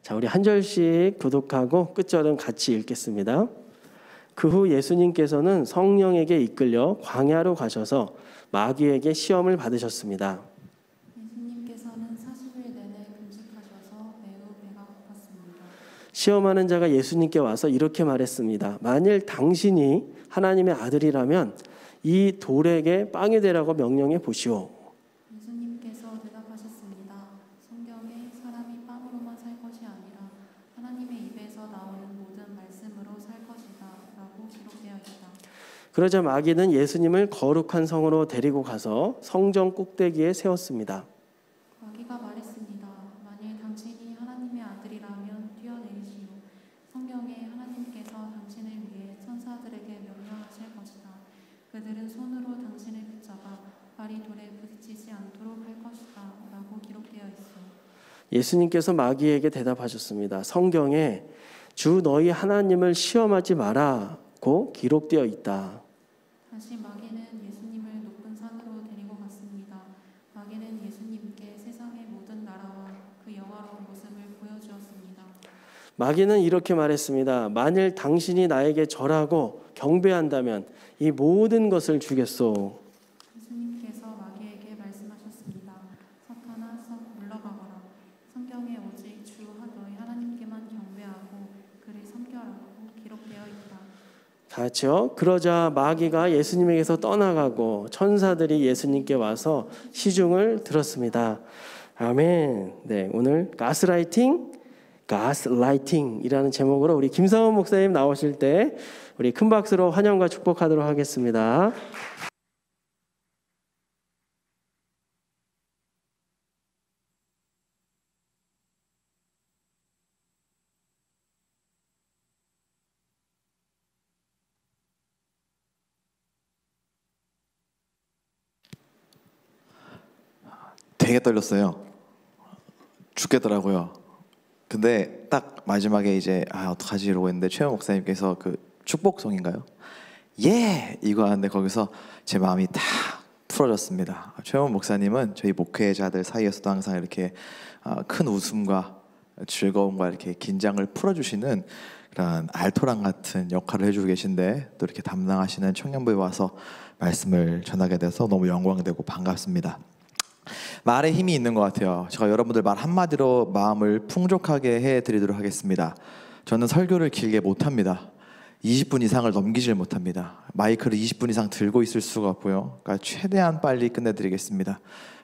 자, 우리 한 절씩 교독하고 끝절은 같이 읽겠습니다. 그 후 예수님께서는 성령에게 이끌려 광야로 가셔서 마귀에게 시험을 받으셨습니다. 예수님께서는 40일 내내 금식하셔서 매우 배가 고팠습니다. 시험하는 자가 예수님께 와서 이렇게 말했습니다. 만일 당신이 하나님의 아들이라면 이 돌에게 빵이 되라고 명령해 보시오. 예수님께서 대답하셨습니다. 성경에 사람이 빵으로만 살 것이 아니라 하나님의 입에서 나오는 모든 말씀으로 살 것이다 라고 기록되어 있다. 그러자 마귀는 예수님을 거룩한 성으로 데리고 가서 성전 꼭대기에 세웠습니다. 마귀가 말했습니다. 만일 당신이 하나님의 아들이라면 뛰어내리시오. 성경에 하나님께서 당신을 위해 천사들에게 명령하실 것이다. 그들은 손으로 당신을 붙잡아 발이 돌에 부딪히지 않도록 할 것이다 라고 기록되어 있어. 예수님께서 마귀에게 대답하셨습니다. 성경에 주 너희 하나님을 시험하지 마라고 기록되어 있다. 다시 마귀는 예수님을 높은 산으로 데리고 갔습니다. 마귀는 예수님께 세상의 모든 나라와 그 영화로운 모습을 보여주었습니다. 마귀는 이렇게 말했습니다. 만일 당신이 나에게 절하고 경배한다면 이 모든 것을 주겠소. 예수님께서 마귀에게 말씀하셨습니다. 사탄아, 물러가거라. 성경에 오직 주 너희 하나님께만 경배하고 그를 섬겨라고 기록되어 있다. 같이요. 그러자 마귀가 예수님에게서 떠나가고 천사들이 예수님께 와서 시중을 들었습니다. 아멘. 네, 오늘 가스라이팅이라는 제목으로 우리 김상원 목사님 나오실 때 우리 큰 박수로 환영과 축복하도록 하겠습니다. 되게 떨렸어요. 죽겠더라고요. 근데 딱 마지막에 이제 어떡하지 이러고 했는데 최영 목사님께서 그 축복송인가요? 예! 이거 하는데 거기서 제 마음이 다 풀어졌습니다. 최영 목사님은 저희 목회자들 사이에서도 항상 이렇게 큰 웃음과 즐거움과 이렇게 긴장을 풀어주시는 그런 알토란 같은 역할을 해주고 계신데 또 이렇게 담당하시는 청년부에 와서 말씀을 전하게 돼서 너무 영광되고 반갑습니다. 말에 힘이 있는 것 같아요. 제가 여러분들 말 한마디로 마음을 풍족하게 해드리도록 하겠습니다. 저는 설교를 길게 못합니다. 20분 이상을 넘기질 못합니다. 마이크를 20분 이상 들고 있을 수가 없고요. 그러니까 최대한 빨리 끝내드리겠습니다.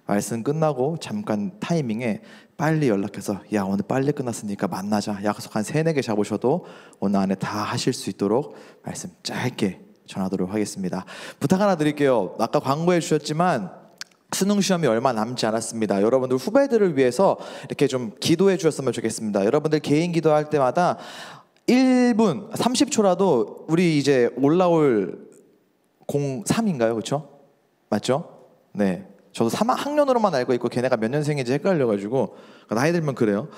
말씀 끝나고 잠깐 타이밍에 빨리 연락해서 야 오늘 빨리 끝났으니까 만나자 약속 한 3-4개 잡으셔도 오늘 안에 다 하실 수 있도록 말씀 짧게 전하도록 하겠습니다. 부탁 하나 드릴게요. 아까 광고해 주셨지만 수능 시험이 얼마 남지 않았습니다. 여러분들 후배들을 위해서 이렇게 좀 기도해 주셨으면 좋겠습니다. 여러분들 개인 기도할 때마다 1분 30초라도 우리 이제 올라올 03인가요? 그렇죠? 맞죠? 네. 저도 3학년으로만 알고 있고 걔네가 몇 년생인지 헷갈려가지고 나이 들면 그래요.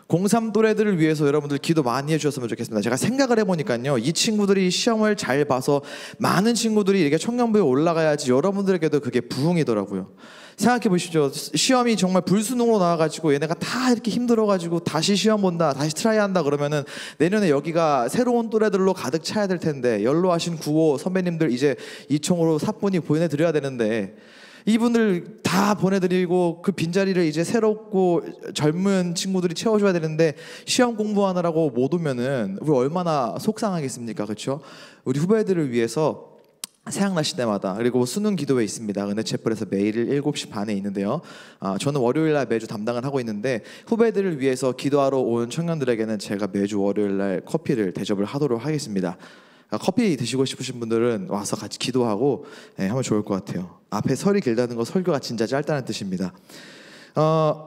03 또래들을 위해서 여러분들 기도 많이 해주셨으면 좋겠습니다. 제가 생각을 해보니까요, 이 친구들이 시험을 잘 봐서 많은 친구들이 이렇게 청년부에 올라가야지 여러분들에게도 그게 부흥이더라고요. 생각해 보십시오. 시험이 정말 불수능으로 나와가지고 얘네가 다 이렇게 힘들어가지고 다시 시험 본다, 다시 트라이 한다 그러면은 내년에 여기가 새로운 또래들로 가득 차야 될 텐데, 연로하신 구호 선배님들 이제 이총으로 사뿐히 보내드려야 되는데 이분들 다 보내드리고 그 빈자리를 이제 새롭고 젊은 친구들이 채워줘야 되는데 시험 공부하느라고 못 오면은 우리 얼마나 속상하겠습니까? 그렇죠? 우리 후배들을 위해서 생각나실 때마다, 그리고 수능 기도회 있습니다. 은혜채플에서 매일 7시 반에 있는데요. 저는 월요일날 매주 담당을 하고 있는데 후배들을 위해서 기도하러 온 청년들에게는 제가 매주 월요일날 커피를 대접을 하도록 하겠습니다. 커피 드시고 싶으신 분들은 와서 같이 기도하고 하면 좋을 것 같아요. 앞에 설이 길다는 거 설교가 진짜 짧다는 뜻입니다.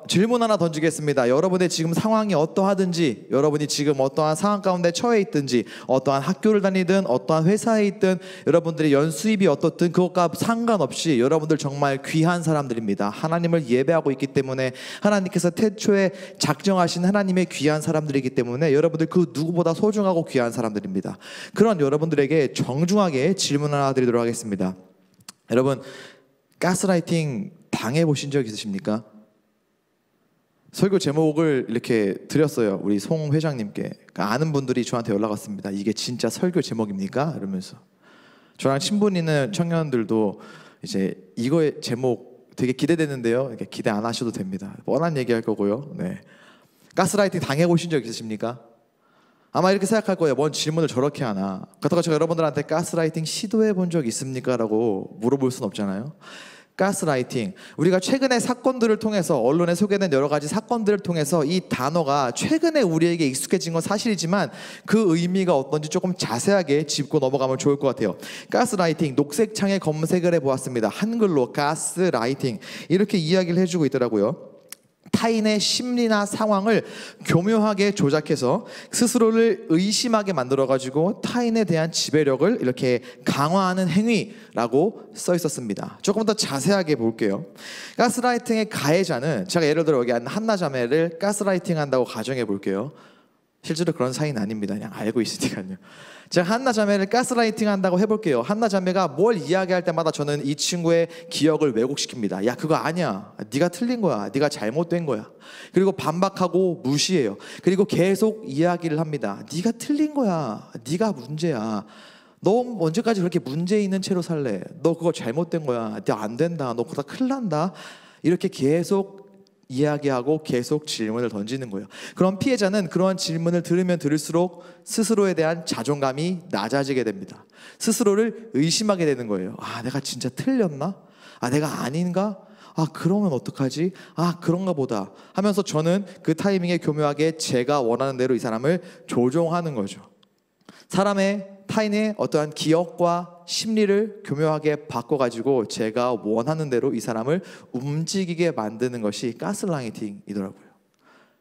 질문 하나 던지겠습니다. 여러분의 지금 상황이 어떠하든지, 여러분이 지금 어떠한 상황 가운데 처해 있든지, 어떠한 학교를 다니든 어떠한 회사에 있든, 여러분들의 연수입이 어떻든 그것과 상관없이 여러분들 정말 귀한 사람들입니다. 하나님을 예배하고 있기 때문에, 하나님께서 태초에 작정하신 하나님의 귀한 사람들이기 때문에 여러분들 그 누구보다 소중하고 귀한 사람들입니다. 그런 여러분들에게 정중하게 질문 하나 드리도록 하겠습니다. 여러분, 가스라이팅 당해보신 적 있으십니까? 설교 제목을 이렇게 드렸어요. 우리 송 회장님께. 그러니까 아는 분들이 저한테 연락 왔습니다. 이게 진짜 설교 제목입니까? 이러면서. 저랑 친분 있는 청년들도 이제 이거의 제목 되게 기대되는데요. 이렇게 기대 안 하셔도 됩니다. 뻔한 얘기할 거고요. 네. 가스라이팅 당해보신 적 있으십니까? 아마 이렇게 생각할 거예요. 뭔 질문을 저렇게 하나. 그렇다고 제가 여러분들한테 가스라이팅 시도해 본 적 있습니까? 라고 물어볼 수는 없잖아요. 가스라이팅, 우리가 최근의 사건들을 통해서, 언론에 소개된 여러 가지 사건들을 통해서 이 단어가 최근에 우리에게 익숙해진 건 사실이지만 그 의미가 어떤지 조금 자세하게 짚고 넘어가면 좋을 것 같아요. 가스라이팅, 녹색창에 검색을 해보았습니다. 한글로 가스라이팅 이렇게 이야기를 해주고 있더라고요. 타인의 심리나 상황을 교묘하게 조작해서 스스로를 의심하게 만들어가지고 타인에 대한 지배력을 이렇게 강화하는 행위라고 써 있었습니다. 조금 더 자세하게 볼게요. 가스라이팅의 가해자는, 제가 예를 들어 여기 한나 자매를 가스라이팅 한다고 가정해 볼게요. 실제로 그런 사이는 아닙니다. 그냥 알고 있으니까요. 제가 한나 자매를 가스라이팅 한다고 해볼게요. 한나 자매가 뭘 이야기할 때마다 저는 이 친구의 기억을 왜곡시킵니다. 야, 그거 아니야. 네가 틀린 거야. 네가 잘못된 거야. 그리고 반박하고 무시해요. 그리고 계속 이야기를 합니다. 네가 틀린 거야. 네가 문제야. 너 언제까지 그렇게 문제 있는 채로 살래? 너 그거 잘못된 거야. 너 안 된다. 너 그러다 큰일 난다. 이렇게 계속 이야기하고 계속 질문을 던지는 거예요. 그럼 피해자는 그러한 질문을 들으면 들을수록 스스로에 대한 자존감이 낮아지게 됩니다. 스스로를 의심하게 되는 거예요. 아, 내가 진짜 틀렸나? 아, 내가 아닌가? 아, 그러면 어떡하지? 아, 그런가 보다 하면서 저는 그 타이밍에 교묘하게 제가 원하는 대로 이 사람을 조종하는 거죠. 타인의 어떠한 기억과 심리를 교묘하게 바꿔가지고 제가 원하는 대로 이 사람을 움직이게 만드는 것이 가스라이팅이더라고요.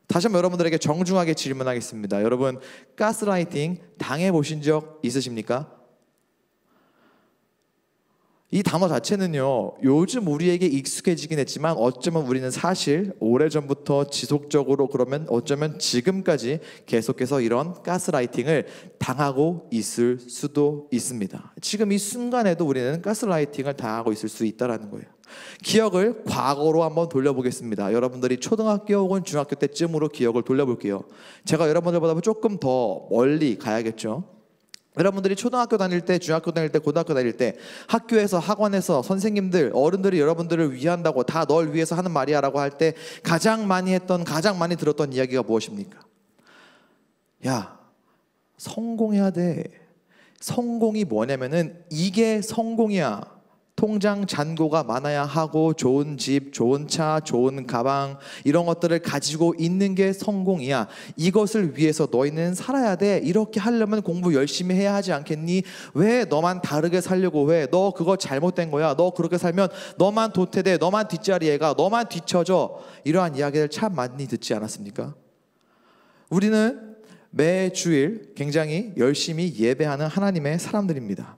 다시 한번 여러분들에게 정중하게 질문하겠습니다. 여러분, 가스라이팅 당해보신 적 있으십니까? 이 단어 자체는요, 요즘 우리에게 익숙해지긴 했지만 어쩌면 우리는 사실 오래전부터 지속적으로, 그러면 어쩌면 지금까지 계속해서 이런 가스라이팅을 당하고 있을 수도 있습니다. 지금 이 순간에도 우리는 가스라이팅을 당하고 있을 수 있다는 거예요. 기억을 과거로 한번 돌려보겠습니다. 여러분들이 초등학교 혹은 중학교 때쯤으로 기억을 돌려볼게요. 제가 여러분들보다 조금 더 멀리 가야겠죠. 여러분들이 초등학교 다닐 때, 중학교 다닐 때, 고등학교 다닐 때 학교에서, 학원에서 선생님들, 어른들이 여러분들을 위한다고, 다 널 위해서 하는 말이야 라고 할 때 가장 많이 들었던 이야기가 무엇입니까? 야, 성공해야 돼. 성공이 뭐냐면은 이게 성공이야. 통장 잔고가 많아야 하고, 좋은 집, 좋은 차, 좋은 가방, 이런 것들을 가지고 있는 게 성공이야. 이것을 위해서 너희는 살아야 돼. 이렇게 하려면 공부 열심히 해야 하지 않겠니? 왜 너만 다르게 살려고 해? 너 그거 잘못된 거야. 너 그렇게 살면 너만 도태돼. 너만 뒷자리에 가. 너만 뒤처져. 이러한 이야기를 참 많이 듣지 않았습니까? 우리는 매주일 굉장히 열심히 예배하는 하나님의 사람들입니다.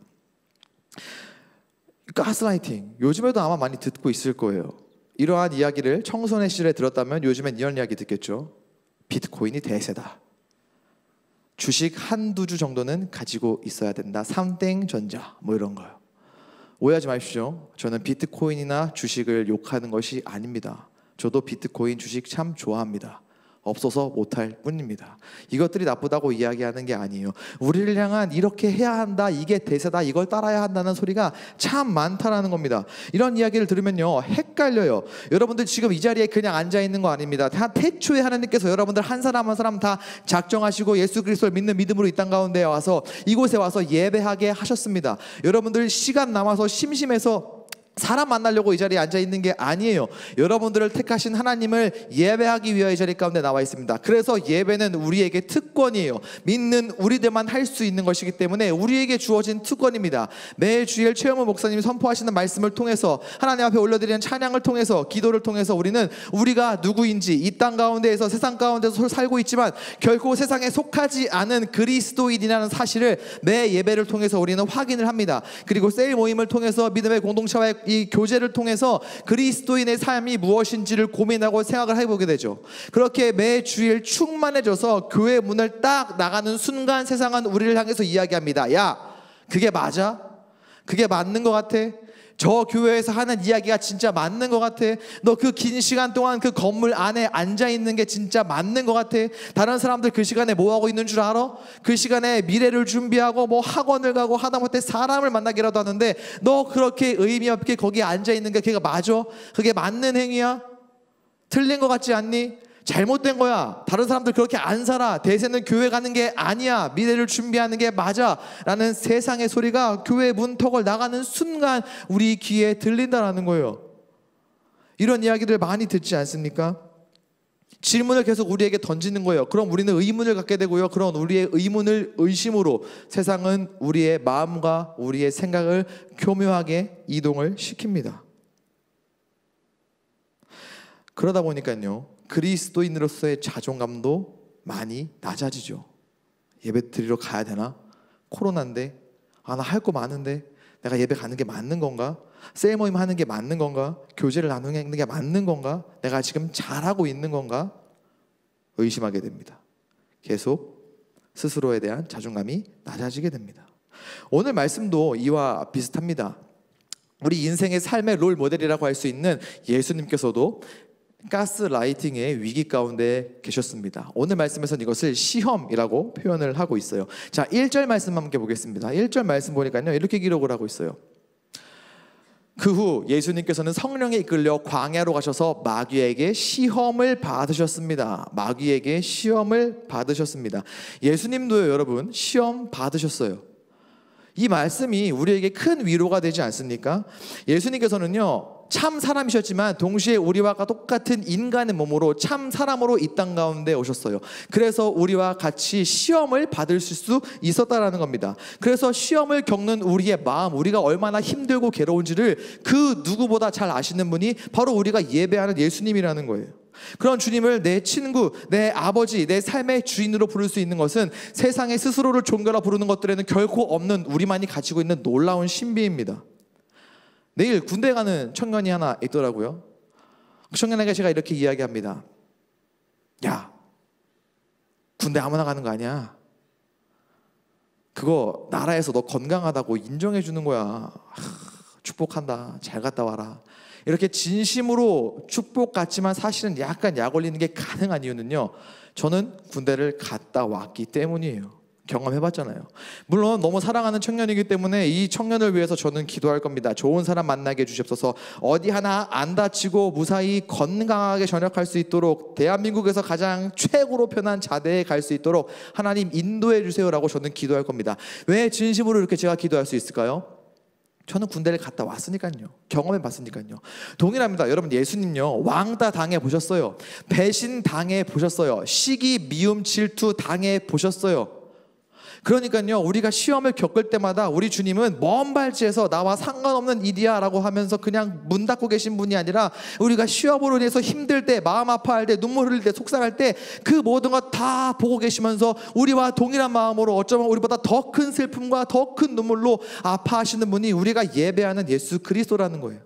가스라이팅, 요즘에도 아마 많이 듣고 있을 거예요. 이러한 이야기를 청소년 시절에 들었다면 요즘엔 이런 이야기 듣겠죠. 비트코인이 대세다. 주식 한두 주 정도는 가지고 있어야 된다. 삼땡전자 뭐 이런 거요. 오해하지 마십시오. 저는 비트코인이나 주식을 욕하는 것이 아닙니다. 저도 비트코인 주식 참 좋아합니다. 없어서 못할 뿐입니다. 이것들이 나쁘다고 이야기하는 게 아니에요. 우리를 향한 이렇게 해야 한다, 이게 대세다, 이걸 따라야 한다는 소리가 참 많다라는 겁니다. 이런 이야기를 들으면요, 헷갈려요. 여러분들 지금 이 자리에 그냥 앉아 있는 거 아닙니다. 다 태초에 하나님께서 여러분들 한 사람 한 사람 다 작정하시고 예수 그리스도를 믿는 믿음으로 이 땅 가운데 와서, 이곳에 와서 예배하게 하셨습니다. 여러분들 시간 남아서 심심해서 사람 만나려고 이 자리에 앉아 있는 게 아니에요. 여러분들을 택하신 하나님을 예배하기 위하여 이 자리 가운데 나와 있습니다. 그래서 예배는 우리에게 특권이에요. 믿는 우리들만 할 수 있는 것이기 때문에 우리에게 주어진 특권입니다. 매일 주일 최영호 목사님이 선포하시는 말씀을 통해서, 하나님 앞에 올려드리는 찬양을 통해서, 기도를 통해서 우리는 우리가 누구인지, 이 땅 가운데에서, 세상 가운데서 살고 있지만 결코 세상에 속하지 않은 그리스도인이라는 사실을 매 예배를 통해서 우리는 확인을 합니다. 그리고 세일 모임을 통해서, 믿음의 공동체와의 이 교제를 통해서 그리스도인의 삶이 무엇인지를 고민하고 생각을 해보게 되죠. 그렇게 매 주일 충만해져서 교회 문을 딱 나가는 순간 세상은 우리를 향해서 이야기합니다. 야, 그게 맞아? 그게 맞는 것 같아? 저 교회에서 하는 이야기가 진짜 맞는 것 같아. 너 그 긴 시간 동안 그 건물 안에 앉아있는 게 진짜 맞는 것 같아. 다른 사람들 그 시간에 뭐 하고 있는 줄 알아? 그 시간에 미래를 준비하고 뭐 학원을 가고 하다못해 사람을 만나기라도 하는데 너 그렇게 의미 없게 거기에 앉아있는 게 그게 맞아? 그게 맞는 행위야? 틀린 것 같지 않니? 잘못된 거야. 다른 사람들 그렇게 안 살아. 대세는 교회 가는 게 아니야. 미래를 준비하는 게 맞아. 라는 세상의 소리가 교회 문턱을 나가는 순간 우리 귀에 들린다라는 거예요. 이런 이야기들 많이 듣지 않습니까? 질문을 계속 우리에게 던지는 거예요. 그럼 우리는 의문을 갖게 되고요. 그런 우리의 의문을 의심으로 세상은 우리의 마음과 우리의 생각을 교묘하게 이동을 시킵니다. 그러다 보니까요, 그리스도인으로서의 자존감도 많이 낮아지죠. 예배 드리러 가야 되나? 코로나인데, 나 할 거 많은데 내가 예배 가는 게 맞는 건가? 셀 모임 하는 게 맞는 건가? 교제를 나누는 게 맞는 건가? 내가 지금 잘하고 있는 건가? 의심하게 됩니다. 계속 스스로에 대한 자존감이 낮아지게 됩니다. 오늘 말씀도 이와 비슷합니다. 우리 인생의 삶의 롤 모델이라고 할 수 있는 예수님께서도 가스라이팅의 위기 가운데 계셨습니다. 오늘 말씀에서는 이것을 시험이라고 표현을 하고 있어요. 자, 1절 말씀 함께 보겠습니다. 1절 말씀 보니까요, 이렇게 기록을 하고 있어요. 그 후 예수님께서는 성령에 이끌려 광야로 가셔서 마귀에게 시험을 받으셨습니다. 마귀에게 시험을 받으셨습니다. 예수님도요, 여러분, 시험 받으셨어요. 이 말씀이 우리에게 큰 위로가 되지 않습니까? 예수님께서는요, 참 사람이셨지만 동시에 우리와 똑같은 인간의 몸으로 참 사람으로 이 땅 가운데 오셨어요. 그래서 우리와 같이 시험을 받을 수 있었다라는 겁니다. 그래서 시험을 겪는 우리의 마음, 우리가 얼마나 힘들고 괴로운지를 그 누구보다 잘 아시는 분이 바로 우리가 예배하는 예수님이라는 거예요. 그런 주님을 내 친구, 내 아버지, 내 삶의 주인으로 부를 수 있는 것은 세상에 스스로를 종교라 부르는 것들에는 결코 없는 우리만이 가지고 있는 놀라운 신비입니다. 내일 군대 가는 청년이 하나 있더라고요. 그 청년에게 제가 이렇게 이야기합니다. 야, 군대 아무나 가는 거 아니야. 그거 나라에서 너 건강하다고 인정해 주는 거야. 축복한다. 잘 갔다 와라. 이렇게 진심으로 축복 같지만 사실은 약간 약 올리는 게 가능한 이유는요, 저는 군대를 갔다 왔기 때문이에요. 경험해봤잖아요. 물론 너무 사랑하는 청년이기 때문에 이 청년을 위해서 저는 기도할 겁니다. 좋은 사람 만나게 해주시옵소서. 어디 하나 안 다치고 무사히 건강하게 전역할 수 있도록, 대한민국에서 가장 최고로 편한 자대에 갈 수 있도록 하나님 인도해 주세요라고 저는 기도할 겁니다. 왜 진심으로 이렇게 제가 기도할 수 있을까요? 저는 군대를 갔다 왔으니까요. 경험해 봤으니까요. 동일합니다. 여러분, 예수님요, 왕따 당해 보셨어요. 배신 당해 보셨어요. 시기, 미움, 질투 당해 보셨어요. 그러니까요, 우리가 시험을 겪을 때마다 우리 주님은 먼 발치에서 나와 상관없는 일이야 라고 하면서 그냥 문 닫고 계신 분이 아니라, 우리가 시험으로 인해서 힘들 때, 마음 아파할 때, 눈물 흘릴 때, 속상할 때 그 모든 것 다 보고 계시면서 우리와 동일한 마음으로 어쩌면 우리보다 더 큰 슬픔과 더 큰 눈물로 아파하시는 분이 우리가 예배하는 예수 그리스도라는 거예요.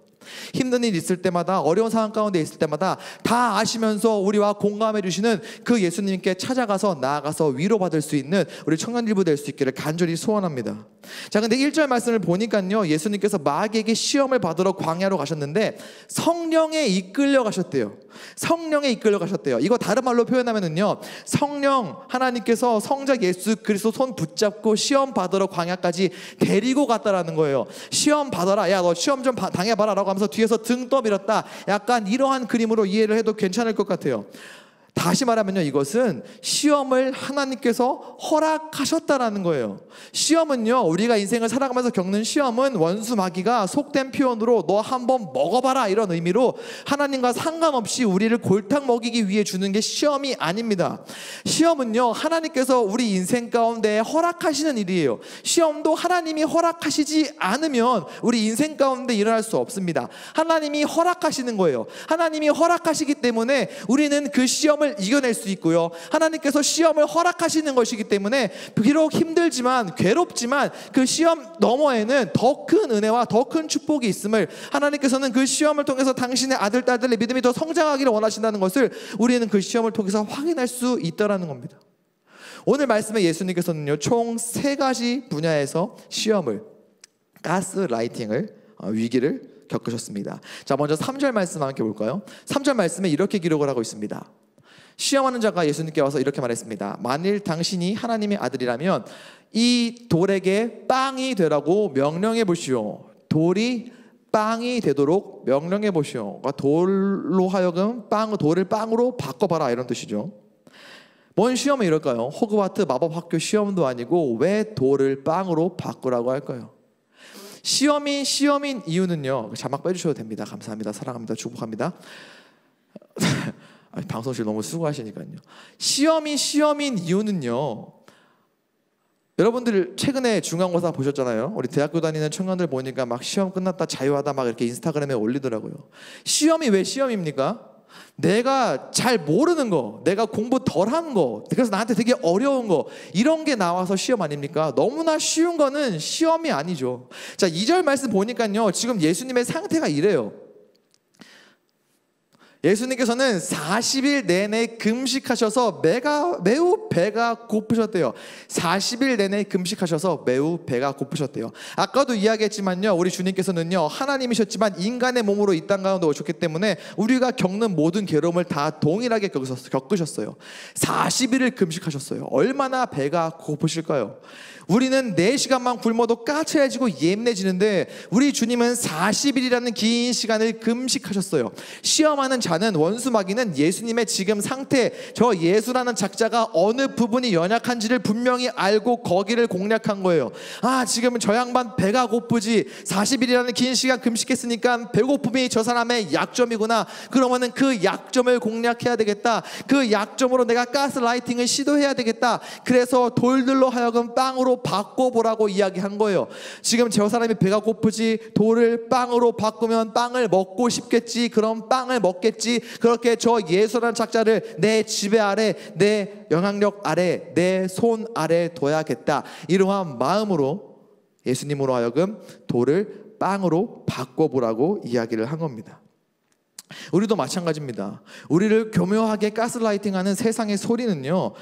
힘든 일 있을 때마다, 어려운 상황 가운데 있을 때마다 다 아시면서 우리와 공감해 주시는 그 예수님께 찾아가서 나아가서 위로받을 수 있는 우리 청년일부 될 수 있기를 간절히 소원합니다. 자, 근데 1절 말씀을 보니까요, 예수님께서 마귀에게 시험을 받으러 광야로 가셨는데 성령에 이끌려 가셨대요. 성령에 이끌려 가셨대요. 이거 다른 말로 표현하면은요, 성령 하나님께서 성자 예수 그리스도 손 붙잡고 시험 받으러 광야까지 데리고 갔다라는 거예요. 시험 받아라, 야 너 시험 좀 당해봐라 라고 하면서 뒤에서 등 떠밀었다. 약간 이러한 그림으로 이해를 해도 괜찮을 것 같아요. 다시 말하면요, 이것은 시험을 하나님께서 허락하셨다라는 거예요. 시험은요, 우리가 인생을 살아가면서 겪는 시험은 원수 마귀가 속된 표현으로 너 한번 먹어봐라 이런 의미로 하나님과 상관없이 우리를 골탕 먹이기 위해 주는 게 시험이 아닙니다. 시험은요, 하나님께서 우리 인생 가운데 허락하시는 일이에요. 시험도 하나님이 허락하시지 않으면 우리 인생 가운데 일어날 수 없습니다. 하나님이 허락하시는 거예요. 하나님이 허락하시기 때문에 우리는 그 시험을 이겨낼 수 있고요, 하나님께서 시험을 허락하시는 것이기 때문에 비록 힘들지만 괴롭지만 그 시험 너머에는 더 큰 은혜와 더 큰 축복이 있음을, 하나님께서는 그 시험을 통해서 당신의 아들 딸들의 믿음이 더 성장하기를 원하신다는 것을 우리는 그 시험을 통해서 확인할 수 있다라는 겁니다. 오늘 말씀에 예수님께서는요, 총 3가지 분야에서 시험을, 가스라이팅을 위기를 겪으셨습니다. 자, 먼저 3절 말씀 함께 볼까요? 3절 말씀에 이렇게 기록을 하고 있습니다. 시험하는 자가 예수님께 와서 이렇게 말했습니다. 만일 당신이 하나님의 아들이라면 이 돌에게 빵이 되라고 명령해 보시오. 돌이 빵이 되도록 명령해 보시오. 그러니까 돌로 하여금 돌을 빵으로 바꿔봐라, 이런 뜻이죠. 뭔 시험이 이럴까요? 호그와트 마법 학교 시험도 아니고 왜 돌을 빵으로 바꾸라고 할까요? 시험인 이유는요, 자막 빼주셔도 됩니다. 감사합니다. 사랑합니다. 축복합니다. 방송실 너무 수고하시니까요. 시험인 이유는요, 여러분들 최근에 중간고사 보셨잖아요. 우리 대학교 다니는 청년들 보니까 막 시험 끝났다 자유하다 막 이렇게 인스타그램에 올리더라고요. 시험이 왜 시험입니까? 내가 잘 모르는 거, 내가 공부 덜 한 거, 그래서 나한테 되게 어려운 거, 이런 게 나와서 시험 아닙니까? 너무나 쉬운 거는 시험이 아니죠. 자, 2절 말씀 보니까요, 지금 예수님의 상태가 이래요. 예수님께서는 40일 내내 금식하셔서 매우 배가 고프셨대요. 40일 내내 금식하셔서 매우 배가 고프셨대요. 아까도 이야기했지만요, 우리 주님께서는요, 하나님이셨지만 인간의 몸으로 이 땅 가운데 오셨기 때문에 우리가 겪는 모든 괴로움을 다 동일하게 겪으셨어요. 40일을 금식하셨어요. 얼마나 배가 고프실까요? 우리는 4시간만 굶어도 까쳐해지고 예민해지는데 우리 주님은 40일이라는 긴 시간을 금식하셨어요. 시험하는 자는, 원수 마귀는 예수님의 지금 상태, 저 예수라는 작자가 어느 부분이 연약한지를 분명히 알고 거기를 공략한 거예요. 아, 지금 저 양반 배가 고프지, 40일이라는 긴 시간 금식했으니까 배고픔이 저 사람의 약점이구나. 그러면은 그 약점을 공략해야 되겠다. 그 약점으로 내가 가스라이팅을 시도해야 되겠다. 그래서 돌들로 하여금 빵으로 바꿔보라고 이야기한 거예요. 지금 저 사람이 배가 고프지, 돌을 빵으로 바꾸면 빵을 먹고 싶겠지, 그럼 빵을 먹겠지. 그렇게 저 예수라는 작자를 내 지배 아래, 내 영향력 아래, 내 손 아래 둬야겠다. 이러한 마음으로 예수님으로 하여금 돌을 빵으로 바꿔보라고 이야기를 한 겁니다. 우리도 마찬가지입니다. 우리를 교묘하게 가스라이팅하는 세상의 소리는요,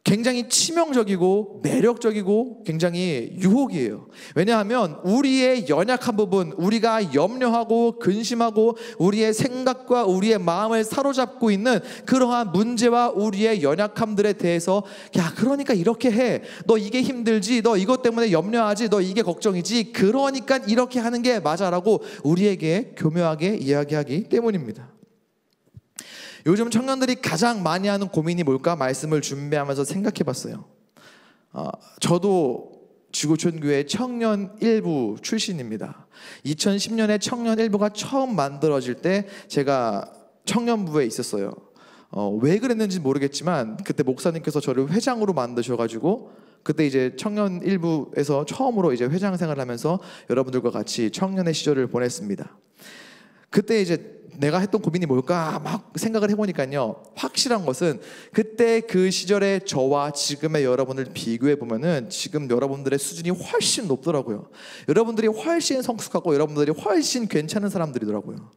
굉장히 치명적이고 매력적이고 굉장히 유혹이에요. 왜냐하면 우리의 연약한 부분, 우리가 염려하고 근심하고 우리의 생각과 우리의 마음을 사로잡고 있는 그러한 문제와 우리의 연약함들에 대해서, 야, 그러니까 이렇게 해, 너 이게 힘들지, 너 이것 때문에 염려하지, 너 이게 걱정이지, 그러니까 이렇게 하는 게 맞아라고 우리에게 교묘하게 이야기하기 때문입니다. 요즘 청년들이 가장 많이 하는 고민이 뭘까? 말씀을 준비하면서 생각해봤어요. 저도 지구촌교회 청년 일부 출신입니다. 2010년에 청년 일부가 처음 만들어질 때 제가 청년부에 있었어요. 왜 그랬는지 모르겠지만 그때 목사님께서 저를 회장으로 만드셔가지고 그때 이제 청년 일부에서 처음으로 이제 회장 생활을 하면서 여러분들과 같이 청년의 시절을 보냈습니다. 그때 이제 내가 했던 고민이 뭘까 막 생각을 해보니까요, 확실한 것은 그때 그 시절의 저와 지금의 여러분을 비교해 보면은 지금 여러분들의 수준이 훨씬 높더라고요. 여러분들이 훨씬 성숙하고 여러분들이 훨씬 괜찮은 사람들이더라고요.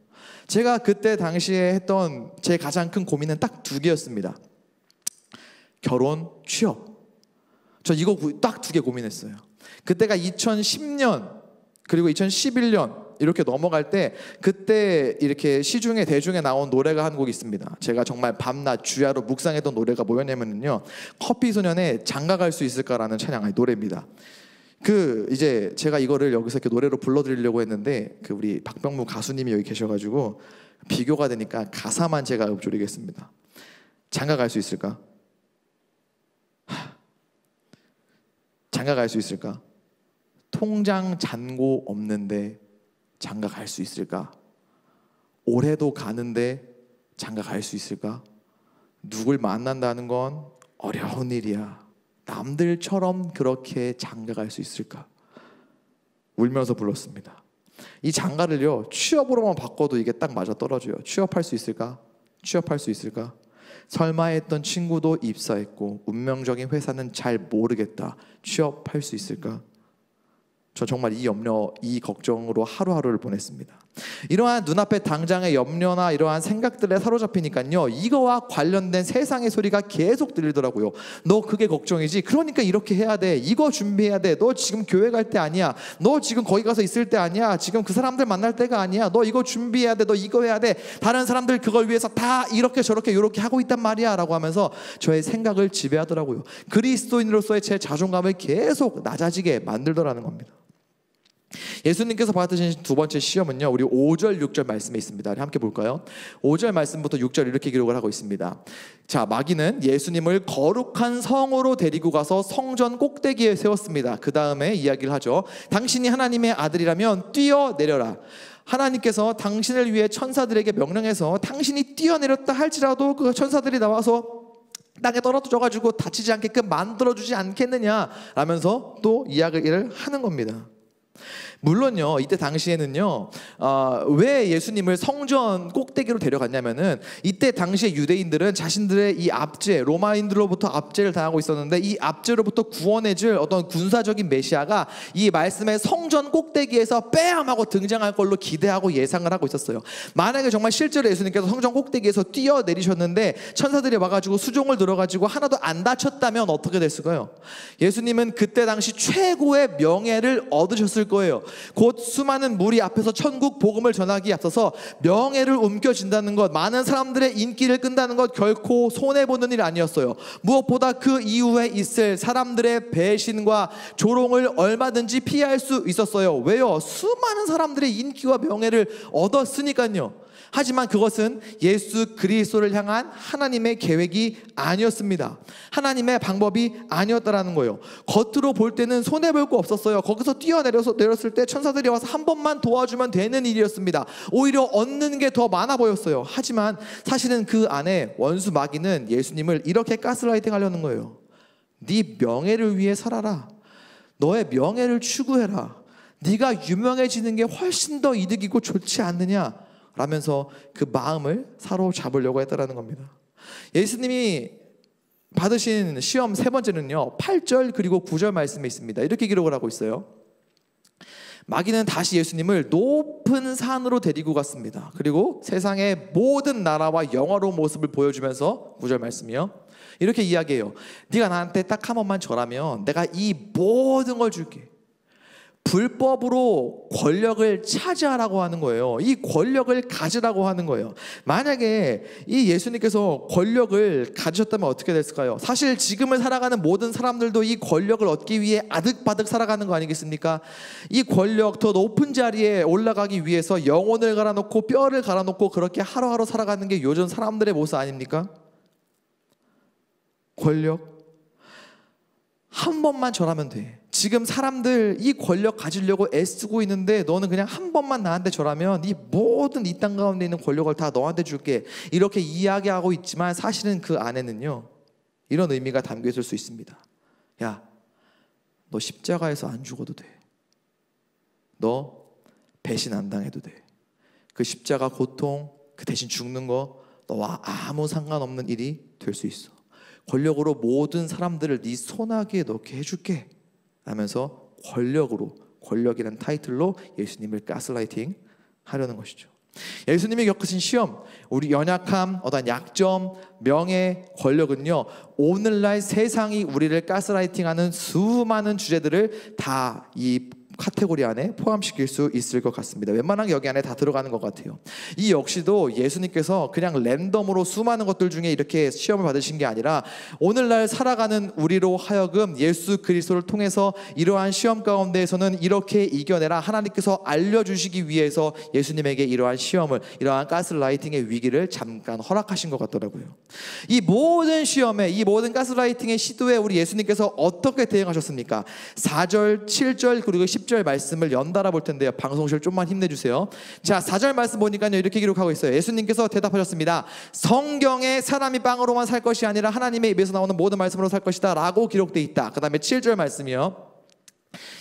제가 그때 당시에 했던 제 가장 큰 고민은 딱 2개였습니다. 결혼, 취업. 저 이거 딱 2개 고민했어요. 그때가 2010년 그리고 2011년 이렇게 넘어갈 때, 그때 이렇게 시중에 대중에 나온 노래가 한 곡 있습니다. 제가 정말 밤낮 주야로 묵상했던 노래가 뭐였냐면요, 커피소년의 장가갈 수 있을까라는 찬양, 노래입니다. 이제 제가 이거를 여기서 이렇게 노래로 불러드리려고 했는데 우리 박병무 가수님이 여기 계셔가지고 비교가 되니까 가사만 제가 읊조리겠습니다. 장가갈 수 있을까? 장가갈 수 있을까? 통장 잔고 없는데 장가 갈 수 있을까? 올해도 가는데 장가 갈 수 있을까? 누굴 만난다는 건 어려운 일이야. 남들처럼 그렇게 장가 갈 수 있을까? 울면서 불렀습니다. 이 장가를요, 취업으로만 바꿔도 이게 딱 맞아 떨어져요. 취업할 수 있을까? 취업할 수 있을까? 설마 했던 친구도 입사했고 운명적인 회사는 잘 모르겠다. 취업할 수 있을까? 저 정말 이 염려, 이 걱정으로 하루하루를 보냈습니다. 이러한 눈앞에 당장의 염려나 이러한 생각들에 사로잡히니까요, 이거와 관련된 세상의 소리가 계속 들리더라고요. 너 그게 걱정이지? 그러니까 이렇게 해야 돼. 이거 준비해야 돼. 너 지금 교회 갈 때 아니야. 너 지금 거기 가서 있을 때 아니야. 지금 그 사람들 만날 때가 아니야. 너 이거 준비해야 돼. 너 이거 해야 돼. 다른 사람들 그걸 위해서 다 이렇게 저렇게 이렇게 하고 있단 말이야 라고 하면서 저의 생각을 지배하더라고요. 그리스도인으로서의 제 자존감을 계속 낮아지게 만들더라는 겁니다. 예수님께서 받으신 두 번째 시험은요, 우리 5절 6절 말씀에 있습니다. 함께 볼까요? 5절 말씀부터 6절 이렇게 기록을 하고 있습니다. 자, 마귀는 예수님을 거룩한 성으로 데리고 가서 성전 꼭대기에 세웠습니다. 그 다음에 이야기를 하죠. 당신이 하나님의 아들이라면 뛰어내려라. 하나님께서 당신을 위해 천사들에게 명령해서 당신이 뛰어내렸다 할지라도 그 천사들이 나와서 땅에 떨어져가지고 다치지 않게끔 만들어주지 않겠느냐 라면서 또 이야기를 하는 겁니다. 물론요, 이때 당시에는요, 왜 예수님을 성전 꼭대기로 데려갔냐면은, 이때 당시에 유대인들은 자신들의 이 압제, 로마인들로부터 압제를 당하고 있었는데, 이 압제로부터 구원해줄 어떤 군사적인 메시아가 이 말씀의 성전 꼭대기에서 빼앗하고 등장할 걸로 기대하고 예상을 하고 있었어요. 만약에 정말 실제로 예수님께서 성전 꼭대기에서 뛰어내리셨는데 천사들이 와가지고 수종을 들어가지고 하나도 안 다쳤다면 어떻게 됐을까요? 예수님은 그때 당시 최고의 명예를 얻으셨을 거예요. 곧 수많은 무리 앞에서 천국 복음을 전하기에 앞서서 명예를 움켜쥔다는 것, 많은 사람들의 인기를 끈다는 것 결코 손해보는 일 아니었어요. 무엇보다 그 이후에 있을 사람들의 배신과 조롱을 얼마든지 피할 수 있었어요. 왜요? 수많은 사람들의 인기와 명예를 얻었으니까요. 하지만 그것은 예수 그리스도를 향한 하나님의 계획이 아니었습니다. 하나님의 방법이 아니었다라는 거예요. 겉으로 볼 때는 손해볼 거 없었어요. 거기서 내렸을 때 천사들이 와서 한 번만 도와주면 되는 일이었습니다. 오히려 얻는 게 더 많아 보였어요. 하지만 사실은 그 안에 원수 마귀는 예수님을 이렇게 가스라이팅 하려는 거예요. 네 명예를 위해 살아라. 너의 명예를 추구해라. 네가 유명해지는 게 훨씬 더 이득이고 좋지 않느냐 라면서 그 마음을 사로잡으려고 했다라는 겁니다. 예수님이 받으신 시험 세 번째는요, 8절 그리고 9절 말씀에 있습니다. 이렇게 기록을 하고 있어요. 마귀는 다시 예수님을 높은 산으로 데리고 갔습니다. 그리고 세상의 모든 나라와 영화로운 모습을 보여주면서 9절 말씀이요, 이렇게 이야기해요. 네가 나한테 딱 한 번만 절하면 내가 이 모든 걸 줄게. 불법으로 권력을 차지하라고 하는 거예요. 이 권력을 가지라고 하는 거예요. 만약에 이 예수님께서 권력을 가지셨다면 어떻게 됐을까요? 사실 지금을 살아가는 모든 사람들도 이 권력을 얻기 위해 아득바득 살아가는 거 아니겠습니까? 이 권력, 더 높은 자리에 올라가기 위해서 영혼을 갈아놓고 뼈를 갈아놓고 그렇게 하루하루 살아가는 게 요즘 사람들의 모습 아닙니까? 권력 한 번만 절하면 돼. 지금 사람들 이 권력 가지려고 애쓰고 있는데 너는 그냥 한 번만 나한테 절하면 이 모든 이 땅 가운데 있는 권력을 다 너한테 줄게. 이렇게 이야기하고 있지만 사실은 그 안에는요, 이런 의미가 담겨 있을 수 있습니다. 야, 너 십자가에서 안 죽어도 돼. 너 배신 안 당해도 돼. 그 십자가 고통, 그 대신 죽는 거 너와 아무 상관없는 일이 될 수 있어. 권력으로 모든 사람들을 네 손아귀에 넣게 해줄게 하면서 권력이라는 타이틀로 예수님을 가스라이팅 하려는 것이죠. 예수님이 겪으신 시험, 우리 연약함, 어떤 약점, 명예, 권력은요, 오늘날 세상이 우리를 가스라이팅하는 수많은 주제들을 다 이 카테고리 안에 포함시킬 수 있을 것 같습니다. 웬만하게 여기 안에 다 들어가는 것 같아요. 이 역시도 예수님께서 그냥 랜덤으로 수많은 것들 중에 이렇게 시험을 받으신 게 아니라 오늘날 살아가는 우리로 하여금 예수 그리스도를 통해서 이러한 시험 가운데에서는 이렇게 이겨내라, 하나님께서 알려주시기 위해서 예수님에게 이러한 시험을, 이러한 가스라이팅의 위기를 잠깐 허락하신 것 같더라고요. 이 모든 시험에, 이 모든 가스라이팅의 시도에 우리 예수님께서 어떻게 대응하셨습니까? 4절, 7절 그리고 10절 말씀을 연달아 볼 텐데요. 방송실 좀만 힘내주세요. 자, 4절 말씀 보니까요, 이렇게 기록하고 있어요. 예수님께서 대답하셨습니다. 성경에 사람이 빵으로만 살 것이 아니라 하나님의 입에서 나오는 모든 말씀으로 살 것이다 라고 기록되어 있다. 그 다음에 7절 말씀이요,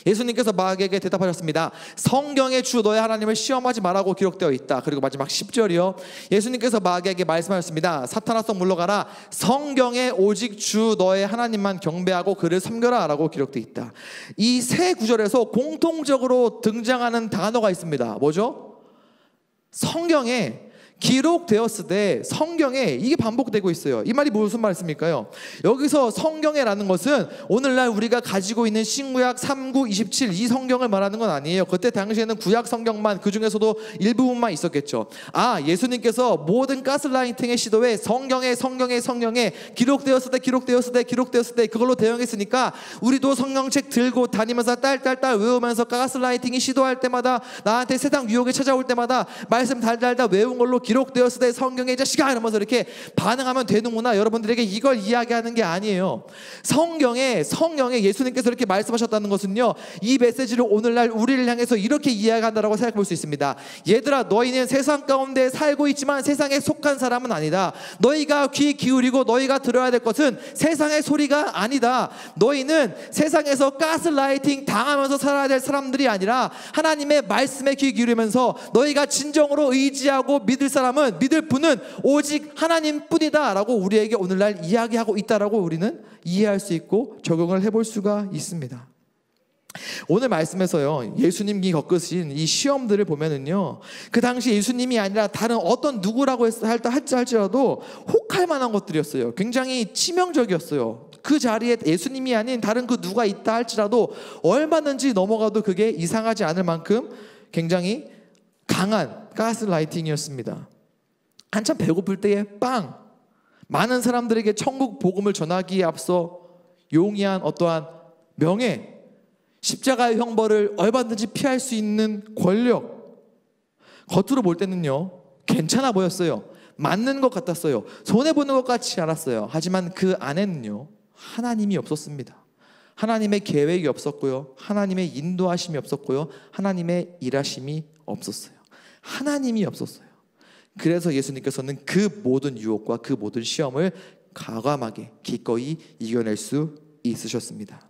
예수님께서 마귀에게 대답하셨습니다. 성경의 주 너의 하나님을 시험하지 말라고 기록되어 있다. 그리고 마지막 10절이요, 예수님께서 마귀에게 말씀하셨습니다. 사탄아 썩 물러가라. 성경에 오직 주 너의 하나님만 경배하고 그를 섬겨라 라고 기록되어 있다. 이 세 구절에서 공통적으로 등장하는 단어가 있습니다. 뭐죠? 성경에 기록되었을 때 성경에 이게 반복되고 있어요. 이 말이 무슨 말씀일까요? 여기서 성경에라는 것은 오늘날 우리가 가지고 있는 신구약 3, 9, 27 이 성경을 말하는 건 아니에요. 그때 당시에는 구약 성경만, 그 중에서도 일부분만 있었겠죠. 예수님께서 모든 가스라이팅의 시도에 성경에 기록되었을 때 그걸로 대응했으니까 우리도 성경책 들고 다니면서 딸딸딸 외우면서 가스라이팅이 시도할 때마다, 나한테 세상 유혹이 찾아올 때마다 말씀 달달달 외운 걸로 기록되었을 때 성경에 이 자식아 이러면서 이렇게 반응하면 되는구나. 여러분들에게 이걸 이야기하는 게 아니에요. 성경에 예수님께서 이렇게 말씀하셨다는 것은요, 이 메시지를 오늘날 우리를 향해서 이렇게 이야기한다라고 생각해 볼 수 있습니다. 얘들아, 너희는 세상 가운데 살고 있지만 세상에 속한 사람은 아니다. 너희가 귀 기울이고 너희가 들어야 될 것은 세상의 소리가 아니다. 너희는 세상에서 가스라이팅 당하면서 살아야 될 사람들이 아니라 하나님의 말씀에 귀 기울이면서 너희가 진정으로 의지하고 믿을 분은 오직 하나님뿐이다 라고 우리에게 오늘날 이야기하고 있다라고 우리는 이해할 수 있고 적용을 해볼 수가 있습니다. 오늘 말씀에서요, 예수님이 겪으신 이 시험들을 보면은요, 그 당시 예수님이 아니라 다른 어떤 누구라고 할지라도 혹할 만한 것들이었어요. 굉장히 치명적이었어요. 그 자리에 예수님이 아닌 다른 그 누가 있다 할지라도 얼마든지 넘어가도 그게 이상하지 않을 만큼 굉장히 강한 가스라이팅이었습니다. 한참 배고플 때에 많은 사람들에게 천국 복음을 전하기에 앞서 용이한 어떠한 명예, 십자가의 형벌을 얼마든지 피할 수 있는 권력, 겉으로 볼 때는요 괜찮아 보였어요. 맞는 것 같았어요. 손해보는 것 같지 않았어요. 하지만 그 안에는요 하나님이 없었습니다. 하나님의 계획이 없었고요, 하나님의 인도하심이 없었고요, 하나님의 일하심이 없었어요. 하나님이 없었어요. 그래서 예수님께서는 그 모든 유혹과 그 모든 시험을 과감하게 기꺼이 이겨낼 수 있으셨습니다.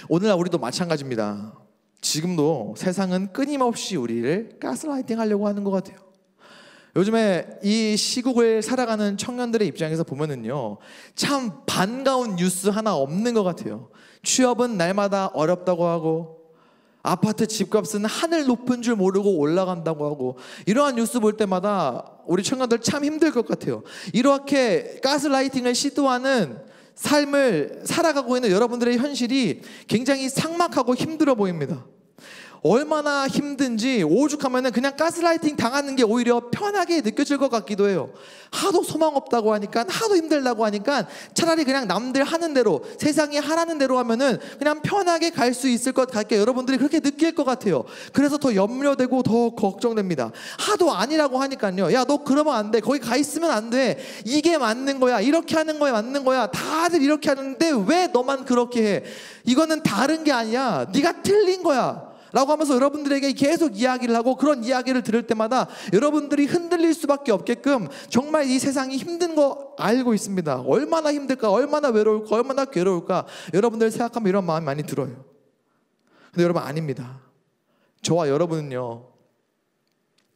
오늘날 우리도 마찬가지입니다. 지금도 세상은 끊임없이 우리를 가스라이팅 하려고 하는 것 같아요. 요즘에 이 시국을 살아가는 청년들의 입장에서 보면은요, 참 반가운 뉴스 하나 없는 것 같아요. 취업은 날마다 어렵다고 하고, 아파트 집값은 하늘 높은 줄 모르고 올라간다고 하고, 이러한 뉴스 볼 때마다 우리 청년들 참 힘들 것 같아요. 이렇게 가스라이팅을 시도하는 삶을 살아가고 있는 여러분들의 현실이 굉장히 삭막하고 힘들어 보입니다. 얼마나 힘든지 오죽하면 그냥 가스라이팅 당하는 게 오히려 편하게 느껴질 것 같기도 해요. 하도 소망 없다고 하니까, 하도 힘들다고 하니까 차라리 그냥 남들 하는 대로, 세상이 하라는 대로 하면은 그냥 편하게 갈 수 있을 것 같게 여러분들이 그렇게 느낄 것 같아요. 그래서 더 염려되고 더 걱정됩니다. 하도 아니라고 하니까요, 야 너 그러면 안 돼, 거기 가 있으면 안 돼, 이게 맞는 거야, 이렇게 하는 거야, 맞는 거야, 다들 이렇게 하는데 왜 너만 그렇게 해, 이거는 다른 게 아니야, 네가 틀린 거야 라고 하면서 여러분들에게 계속 이야기를 하고, 그런 이야기를 들을 때마다 여러분들이 흔들릴 수밖에 없게끔 정말 이 세상이 힘든 거 알고 있습니다. 얼마나 힘들까, 얼마나 외로울까, 얼마나 괴로울까 여러분들 생각하면 이런 마음이 많이 들어요. 근데 여러분, 아닙니다. 저와 여러분은요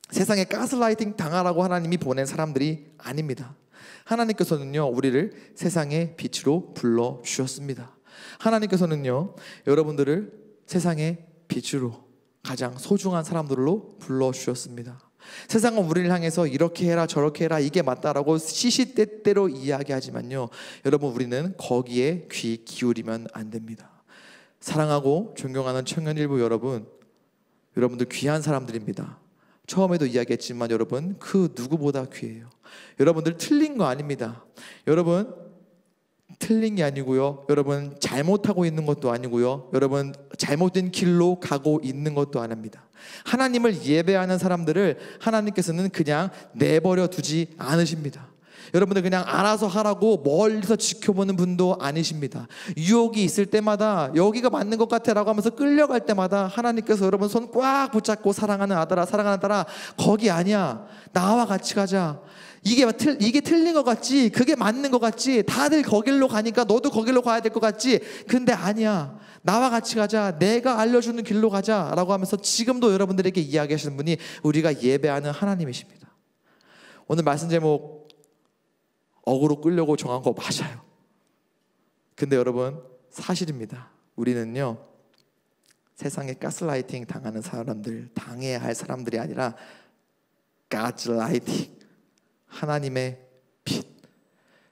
세상에 가스라이팅 당하라고 하나님이 보낸 사람들이 아닙니다. 하나님께서는요 우리를 세상의 빛으로 불러주셨습니다. 하나님께서는요 여러분들을 세상의 빛으로, 가장 소중한 사람들로 불러주셨습니다. 세상은 우리를 향해서 이렇게 해라 저렇게 해라 이게 맞다라고 시시때때로 이야기하지만요, 여러분 우리는 거기에 귀 기울이면 안 됩니다. 사랑하고 존경하는 청년 일부 여러분들 귀한 사람들입니다. 처음에도 이야기했지만 여러분 그 누구보다 귀해요. 여러분들 틀린 거 아닙니다. 여러분 틀린 게 아니고요, 여러분 잘못하고 있는 것도 아니고요, 여러분 잘못된 길로 가고 있는 것도 아닙니다. 하나님을 예배하는 사람들을 하나님께서는 그냥 내버려 두지 않으십니다. 여러분들 그냥 알아서 하라고 멀리서 지켜보는 분도 아니십니다. 유혹이 있을 때마다 여기가 맞는 것 같아 라고 하면서 끌려갈 때마다 하나님께서 여러분 손 꽉 붙잡고, 사랑하는 아들아, 사랑하는 딸아, 거기 아니야, 나와 같이 가자, 이게 틀린 것 같지, 그게 맞는 것 같지, 다들 거길로 가니까 너도 거길로 가야 될 것 같지, 근데 아니야, 나와 같이 가자, 내가 알려주는 길로 가자 라고 하면서 지금도 여러분들에게 이야기하시는 분이 우리가 예배하는 하나님이십니다. 오늘 말씀 제목 억으로 끌려고 정한 거 맞아요. 근데 여러분 사실입니다. 우리는요 세상에 가스라이팅 당하는 사람들, 당해야 할 사람들이 아니라 God's light, 하나님의 빛,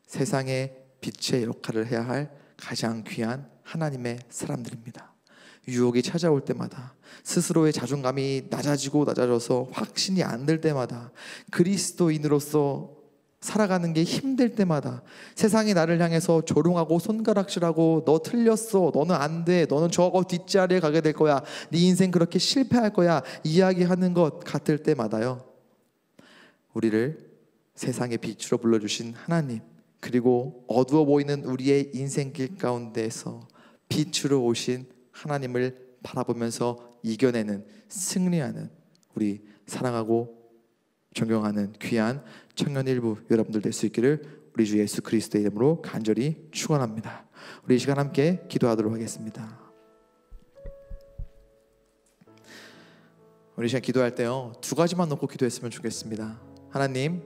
세상의 빛의 역할을 해야 할 가장 귀한 하나님의 사람들입니다. 유혹이 찾아올 때마다, 스스로의 자존감이 낮아져서 확신이 안 들 때마다, 그리스도인으로서 살아가는 게 힘들 때마다, 세상이 나를 향해서 조롱하고 손가락질하고 너 틀렸어, 너는 안 돼, 너는 저거 뒷자리에 가게 될 거야, 네 인생 그렇게 실패할 거야 이야기하는 것 같을 때마다요, 우리를 세상의 빛으로 불러주신 하나님, 그리고 어두워 보이는 우리의 인생길 가운데에서 빛으로 오신 하나님을 바라보면서 이겨내는, 승리하는 우리 사랑하고 존경하는 귀한 청년 일부 여러분들 될 수 있기를 우리 주 예수 그리스도의 이름으로 간절히 축원합니다. 우리 이 시간 함께 기도하도록 하겠습니다. 우리 이 시간 기도할 때요, 두 가지만 놓고 기도했으면 좋겠습니다. 하나님,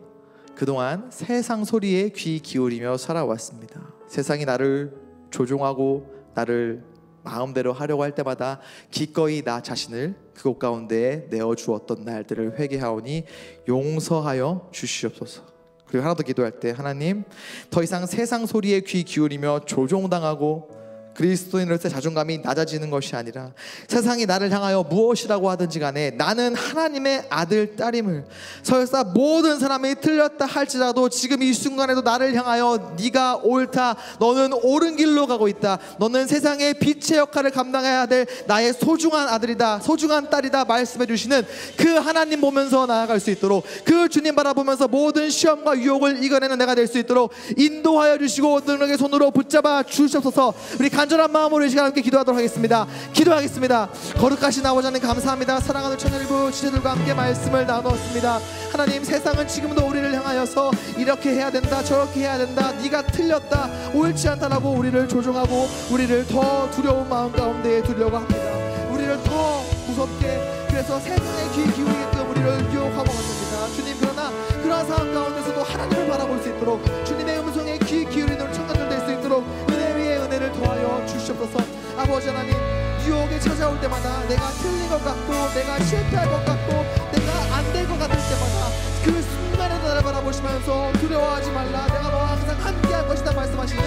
그동안 세상 소리에 귀 기울이며 살아왔습니다. 세상이 나를 조종하고 나를 마음대로 하려고 할 때마다 기꺼이 나 자신을 그곳 가운데에 내어주었던 날들을 회개하오니 용서하여 주시옵소서. 그리고 하나 더 기도할 때, 하나님, 더 이상 세상 소리에 귀 기울이며 조종당하고 그리스도인으로서의 자존감이 낮아지는 것이 아니라 세상이 나를 향하여 무엇이라고 하든지 간에 나는 하나님의 아들, 딸임을, 설사 모든 사람이 틀렸다 할지라도 지금 이 순간에도 나를 향하여 네가 옳다, 너는 옳은 길로 가고 있다, 너는 세상의 빛의 역할을 감당해야 될 나의 소중한 아들이다, 소중한 딸이다 말씀해 주시는 그 하나님 보면서 나아갈 수 있도록, 그 주님 바라보면서 모든 시험과 유혹을 이겨내는 내가 될 수 있도록 인도하여 주시고 능력의 손으로 붙잡아 주시옵소서. 우리 간절한 마음으로 이 시간 함께 기도하도록 하겠습니다. 기도하겠습니다. 거룩하신 아버지 하나님 감사합니다. 사랑하는 천일부 지체들과 함께 말씀을 나누었습니다. 하나님, 세상은 지금도 우리를 향하여서 이렇게 해야 된다, 저렇게 해야 된다, 네가 틀렸다, 옳지 않다라고 우리를 조종하고 우리를 더 두려운 마음 가운데 두려고 합니다. 우리를 더 무섭게, 그래서 세상에 귀 기울이게끔 우리를 유혹하고 있습니다. 주님, 그러나 그러한 상황 가운데서도 하나님을 바라볼 수 있도록, 주님의 음성에 귀 기울이는 청년들 될 수 있도록 은혜 위에 은혜를 더하여 주시옵소서. 아버지 하나님, 유혹이 찾아올 때마다 내가 틀린 것 같고 내가 실패할 것 같고 내가 안 될 것 같을 때마다 그 순간에 나를 바라보시면서 두려워하지 말라, 내가 너와 항상 함께할 것이다 말씀하시는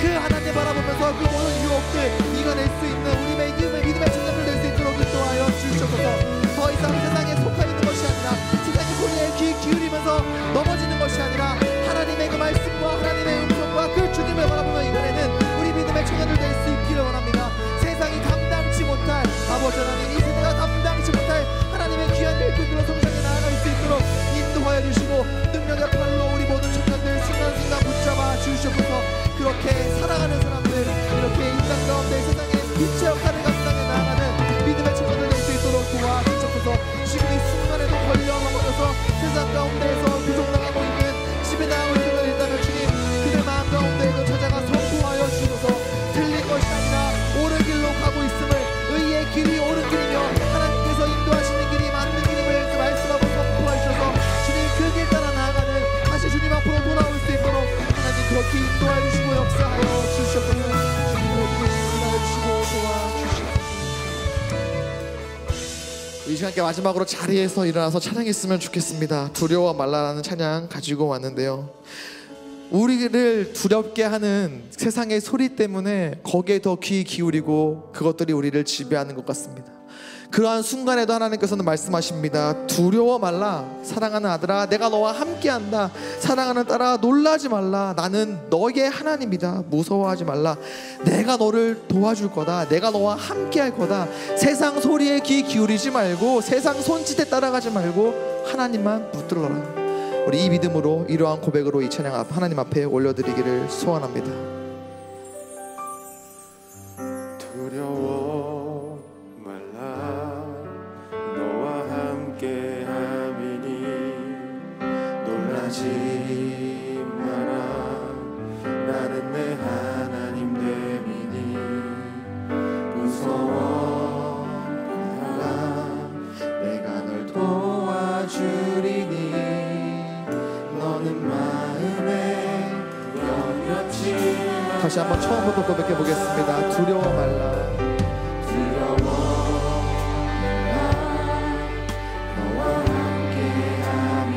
그 하나님 바라보면서 그 모든 유혹들 이겨낼 수 있는 우리 믿음의 청년들 될 수 있도록 인도하여 주시옵소서. 더 이상 세상에 속하 있는 것이 아니라 세상의 소리에 귀 기울이면서 넘어지는 것이 아니라 하나님의 그 말씀과 하나님의 음성과 그 주님을 바라보며 이겨내는 우리 믿음의 청년들 될 수 있기를 원합니다. 세상이 감당치 못할, 아버지 하나님, 이 세대가 감당치 못할 하나님의 귀한 일꾼들로 성장해 나아갈 수 있도록 인도하여 주시고 능력의 팔로 우리 모든 청년들 순간순간 붙잡아 주시옵소서. 그렇게 살아가는 사람들, 이렇게 인간 가운데 세상의 빛의 역할을 감당해 나아가는 믿음의 청년들 될 수 있도록 도와주시옵소서. 지금 이 순간에도 걸려 넘어져서 세상 가운데에서 부족당하고 있는, 집에 나가고 있는 분들 있다면 주님, 그들 마음 가운데에도 찾아가 선포하여 주셔서 틀린 것이 아니라 옳은 길로 가고 있음을, 의의 길이 옳은 길이며 하나님께서 인도하시는 길이 맞는 길임을 말씀하고 선포하여 주셔서 주님, 그 길 따라 나아가는, 다시 주님 앞으로 돌아올 수 있도록 하나님 그렇게 인도하여 주시고 역사하여 주시옵소서. 주님으로 인도하여 주시고 도와주시옵소서. 이 시간께 마지막으로 자리에서 일어나서 찬양했으면 좋겠습니다. 두려워 말라라는 찬양 가지고 왔는데요, 우리를 두렵게 하는 세상의 소리 때문에 거기에 더 귀 기울이고 그것들이 우리를 지배하는 것 같습니다. 그러한 순간에도 하나님께서는 말씀하십니다. 두려워 말라, 사랑하는 아들아, 내가 너와 함께한다. 사랑하는 딸아, 놀라지 말라, 나는 너의 하나님이다. 무서워하지 말라, 내가 너를 도와줄 거다. 내가 너와 함께할 거다. 세상 소리에 귀 기울이지 말고 세상 손짓에 따라가지 말고 하나님만 붙들어라. 우리 이 믿음으로, 이러한 고백으로 이 찬양 하나님 앞에 올려드리기를 소원합니다. 두려워 말라, 너와 함께 함이니 놀라지 마라, 나는 내 하나님 됨이니 무서워 말라, 내가 널 도와주리니 너는 마음에 염려치 마라. 다시 한번 처음부터 고백해 보겠습니다. 두려워 말라, 두려워 말라, 너와 함께 함이니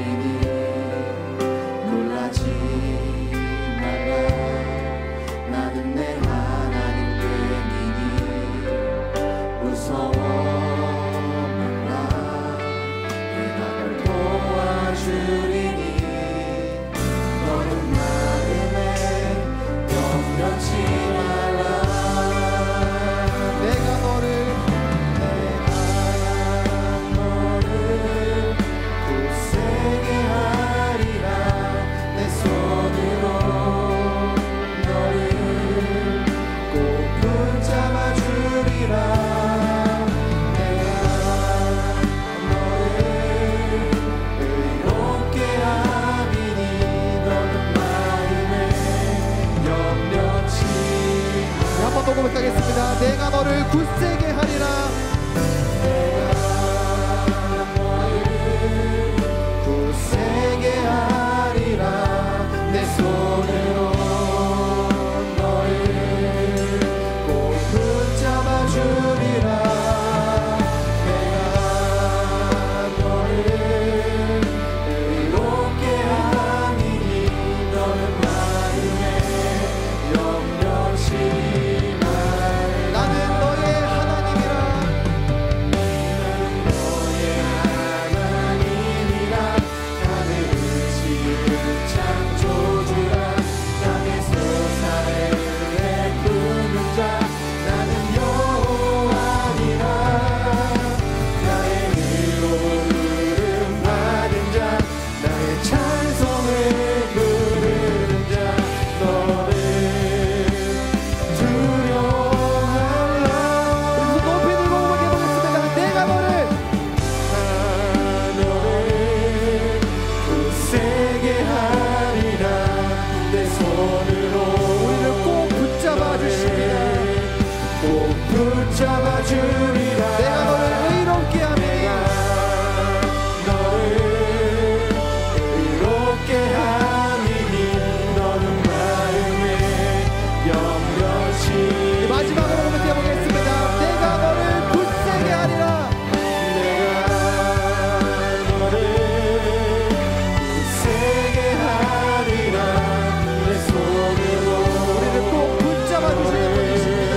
너를 굳세게 하리라. 굳세게 하리라. 내 손으로 너를 꼭 붙잡아 주리라. 내가 너를 의롭게 하리니 너는 마음에 염려치 말. 나는 너의 하나님이라. 너의 하나님이라. 하늘을 지은 창조주라. 땅의 소사를 베푸는 자. 나는 여호와니라. 나의 의로운 부름 받은 자. 나의 찬송을 부르는 자. 너를 두려워하라. 우리 높이 들고 고백해 보겠습니다. 내가 너를 너를 굳세게 하리라. 내 손으로 우리를 꼭 붙잡아 주시리라. 꼭 붙잡아 주리라. 내가 너를 의롭게 하리라. 너를 의롭게 하리니 너는 마음에 염려치. 마지막으로 고백해 보겠습니다. 내가 너를 굳세게 하리라. 내가 너를 굳세게 하리라. 내 손으로 우리를 꼭 붙잡아 주시는 분이십니다.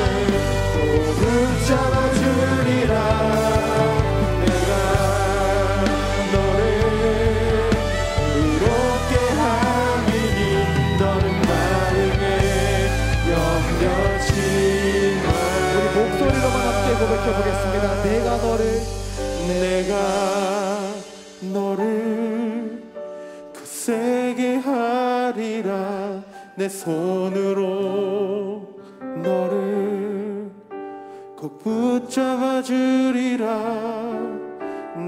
꼭 붙잡아 주리라. 내가 너를 의롭게 하리니 너는 마음에 염려치 마. 우리 목소리로만 함께 고백해 보겠습니다. 내가 너를 굳세게 하리라. 내 손으로 너를 꼭 붙잡아 주리라.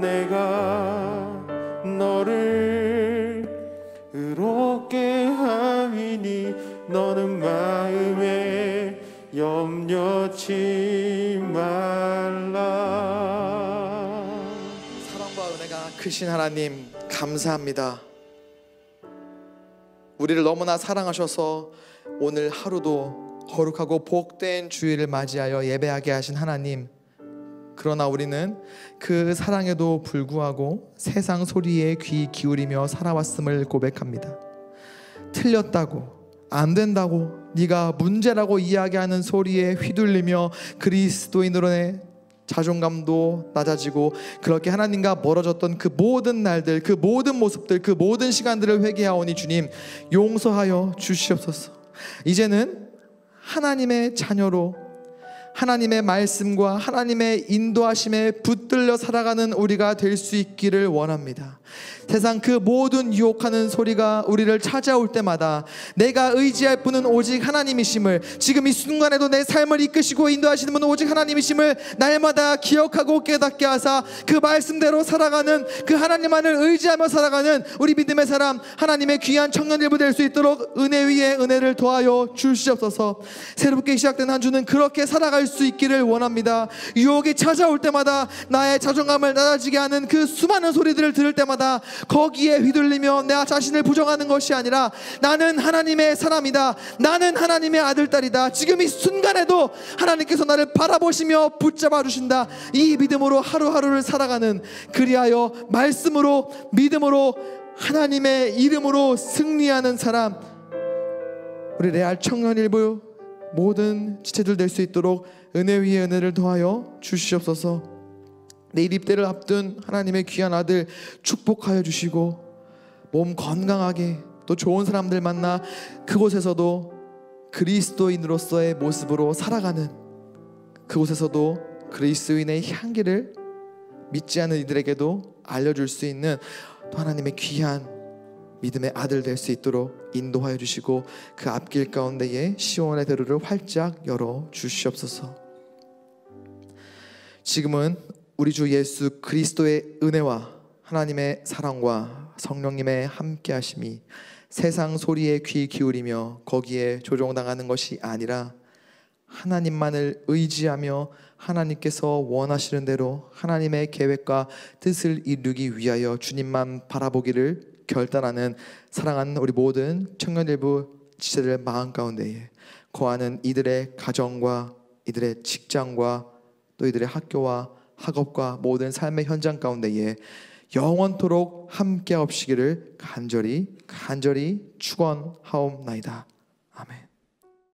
내가 너를 의롭게 함이니 너는 마음에 염려치 말라. 사랑과 은혜가 크신 하나님 감사합니다. 우리를 너무나 사랑하셔서 오늘 하루도 거룩하고 복된 주일을 맞이하여 예배하게 하신 하나님, 그러나 우리는 그 사랑에도 불구하고 세상 소리에 귀 기울이며 살아왔음을 고백합니다. 틀렸다고, 안 된다고, 네가 문제라고 이야기하는 소리에 휘둘리며 그리스도인으로의 자존감도 낮아지고 그렇게 하나님과 멀어졌던 그 모든 날들, 그 모든 모습들, 그 모든 시간들을 회개하오니 주님 용서하여 주시옵소서. 이제는 하나님의 자녀로 하나님의 말씀과 하나님의 인도하심에 붙들려 살아가는 우리가 될 수 있기를 원합니다. 세상 그 모든 유혹하는 소리가 우리를 찾아올 때마다 내가 의지할 분은 오직 하나님이심을, 지금 이 순간에도 내 삶을 이끄시고 인도하시는 분은 오직 하나님이심을 날마다 기억하고 깨닫게 하사 그 말씀대로 살아가는, 그 하나님만을 의지하며 살아가는 우리 믿음의 사람, 하나님의 귀한 청년일부 될 수 있도록 은혜 위에 은혜를 더하여 주시옵소서. 새롭게 시작된 한 주는 그렇게 살아갈 수 있기를 원합니다. 유혹이 찾아올 때마다 나의 자존감을 낮아지게 하는 그 수많은 소리들을 들을 때마다 거기에 휘둘리며 내 자신을 부정하는 것이 아니라 나는 하나님의 사람이다, 나는 하나님의 아들딸이다, 지금 이 순간에도 하나님께서 나를 바라보시며 붙잡아 주신다, 이 믿음으로 하루하루를 살아가는, 그리하여 말씀으로 믿음으로 하나님의 이름으로 승리하는 사람, 우리 레알 청년일부 모든 지체들 될 수 있도록 은혜 위에 은혜를 더하여 주시옵소서. 내일 입대를 앞둔 하나님의 귀한 아들 축복하여 주시고 몸 건강하게 또 좋은 사람들 만나 그곳에서도 그리스도인으로서의 모습으로 살아가는, 그곳에서도 그리스도인의 향기를 믿지 않는 이들에게도 알려줄 수 있는 또 하나님의 귀한 믿음의 아들 될 수 있도록 인도하여 주시고 그 앞길 가운데에 시온의 대로를 활짝 열어 주시옵소서. 지금은 우리 주 예수 그리스도의 은혜와 하나님의 사랑과 성령님의 함께 하심이 세상 소리에 귀 기울이며 거기에 조종당하는 것이 아니라 하나님만을 의지하며 하나님께서 원하시는 대로 하나님의 계획과 뜻을 이루기 위하여 주님만 바라보기를 결단하는 사랑하는 우리 모든 청년일부 지체들 마음 가운데에 거하는 이들의 가정과 이들의 직장과 또 이들의 학교와 학업과 모든 삶의 현장 가운데에 영원토록 함께 하시기를 간절히 축원하옵나이다. 아멘.